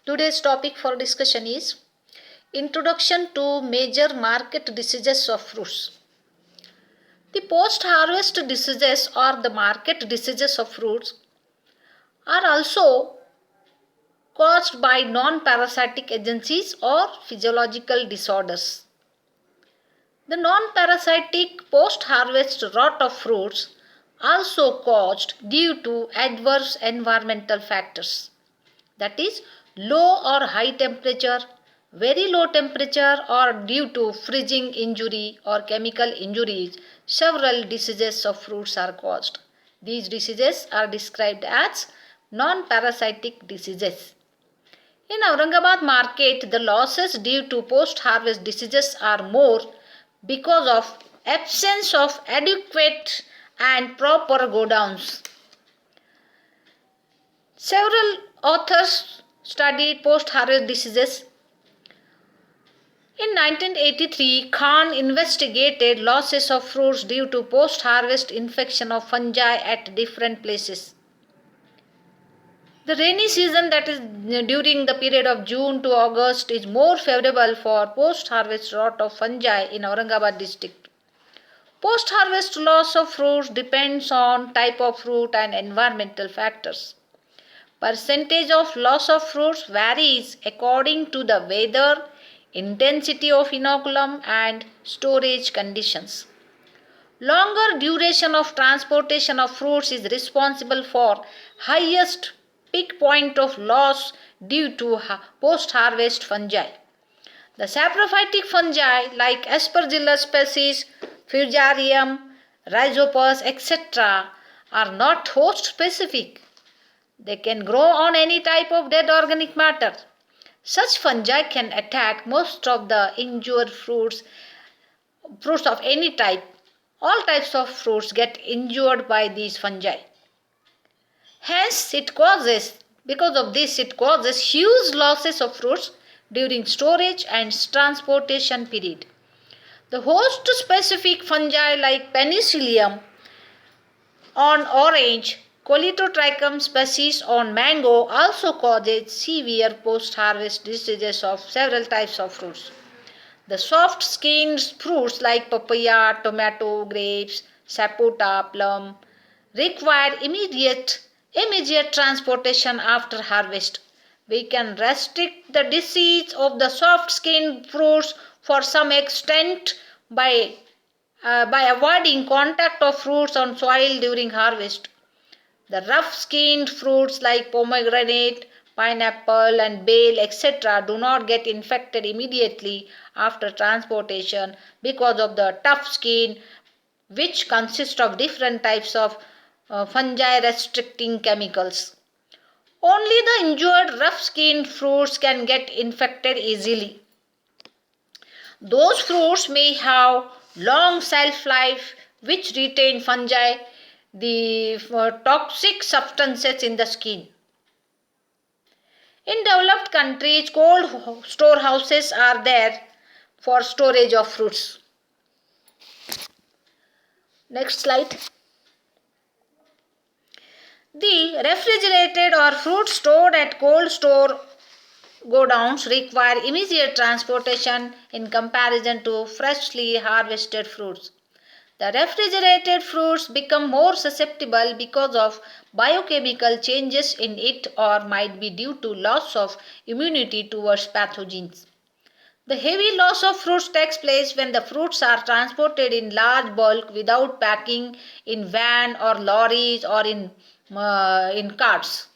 Today's topic for discussion is Introduction to Major Market Diseases of Fruits. The post-harvest diseases or the market diseases of fruits are also caused by non-parasitic agencies or physiological disorders. The non-parasitic post-harvest rot of fruits also caused due to adverse environmental factors, that is low or high temperature, very low temperature, or due to freezing injury or chemical injuries. Several diseases of fruits are caused. These diseases are described as non-parasitic diseases. In Aurangabad market, the losses due to post-harvest diseases are more because of absence of adequate and proper godowns. Several authors studied post-harvest diseases. In 1983, Khan investigated losses of fruits due to post-harvest infection of fungi at different places. The rainy season, that is during the period of June to August, is more favorable for post-harvest rot of fungi in Aurangabad district. Post-harvest loss of fruits depends on type of fruit and environmental factors. Percentage of loss of fruits varies according to the weather, intensity of inoculum and storage conditions. Longer duration of transportation of fruits is responsible for highest peak point of loss due to post-harvest fungi. The saprophytic fungi like Aspergillus species, Fusarium, Rhizopus, etc. are not host specific. They can grow on any type of dead organic matter. Such fungi can attack most of the injured fruits of any type. All types of fruits get injured by these fungi. Hence, because of this, it causes huge losses of fruits during storage and transportation period. The host-specific fungi like Penicillium on orange, Colitotrichum species on mango also causes severe post-harvest diseases of several types of fruits. The soft-skinned fruits like papaya, tomato, grapes, sapota, plum require immediate transportation after harvest. We can restrict the disease of the soft-skinned fruits for some extent by avoiding contact of fruits on soil during harvest. The rough-skinned fruits like pomegranate, pineapple and bale etc. do not get infected immediately after transportation because of the tough skin, which consists of different types of fungi restricting chemicals. Only the injured rough-skinned fruits can get infected easily. Those fruits may have long shelf life which retain fungi, the toxic substances in the skin. In developed countries, cold storehouses are there for storage of fruits. Next slide. The refrigerated or fruit stored at cold store godowns require immediate transportation in comparison to freshly harvested fruits. The refrigerated fruits become more susceptible because of biochemical changes in it or might be due to loss of immunity towards pathogens. The heavy loss of fruits takes place when the fruits are transported in large bulk without packing in van or lorries or in carts.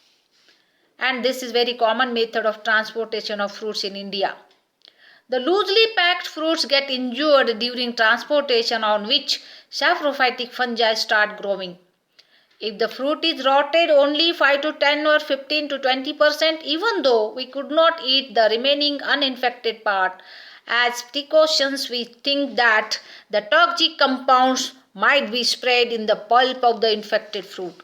And this is very common method of transportation of fruits in India. The loosely packed fruits get injured during transportation on which saprophytic fungi start growing. If the fruit is rotted only 5 to 10 or 15 to 20%, even though we could not eat the remaining uninfected part, as precautions we think that the toxic compounds might be spread in the pulp of the infected fruit.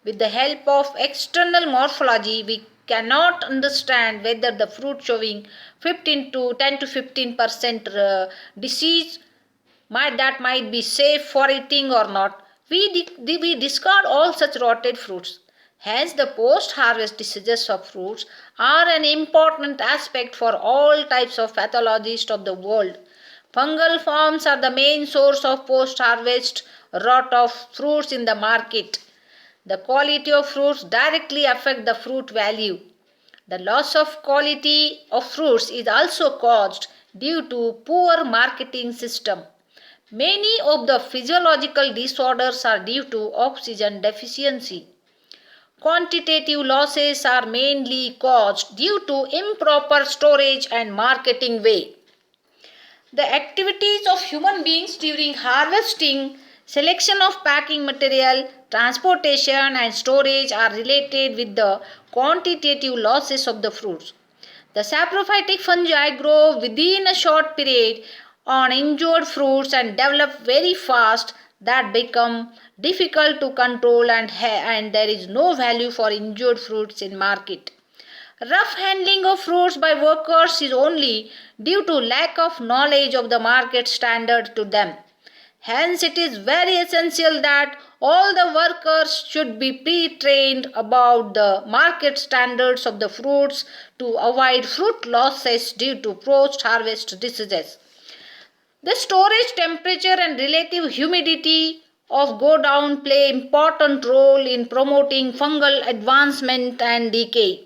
With the help of external morphology, we cannot understand whether the fruit showing 10 to 15% disease might be safe for eating or not. We discard all such rotted fruits. Hence, the post-harvest diseases of fruits are an important aspect for all types of pathologists of the world. Fungal forms are the main source of post-harvest rot of fruits in the market. The quality of fruits directly affect the fruit value. The loss of quality of fruits is also caused due to poor marketing system. Many of the physiological disorders are due to oxygen deficiency. Quantitative losses are mainly caused due to improper storage and marketing way. The activities of human beings during harvesting, selection of packing material, transportation and storage are related with the quantitative losses of the fruits. The saprophytic fungi grow within a short period on injured fruits and develop very fast that become difficult to control and there is no value for injured fruits in market. Rough handling of fruits by workers is only due to lack of knowledge of the market standard to them. Hence, it is very essential that all the workers should be pre-trained about the market standards of the fruits to avoid fruit losses due to post-harvest diseases. The storage temperature and relative humidity of go down play important role in promoting fungal advancement and decay.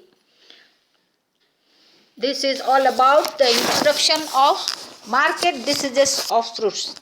This is all about the introduction of market diseases of fruits.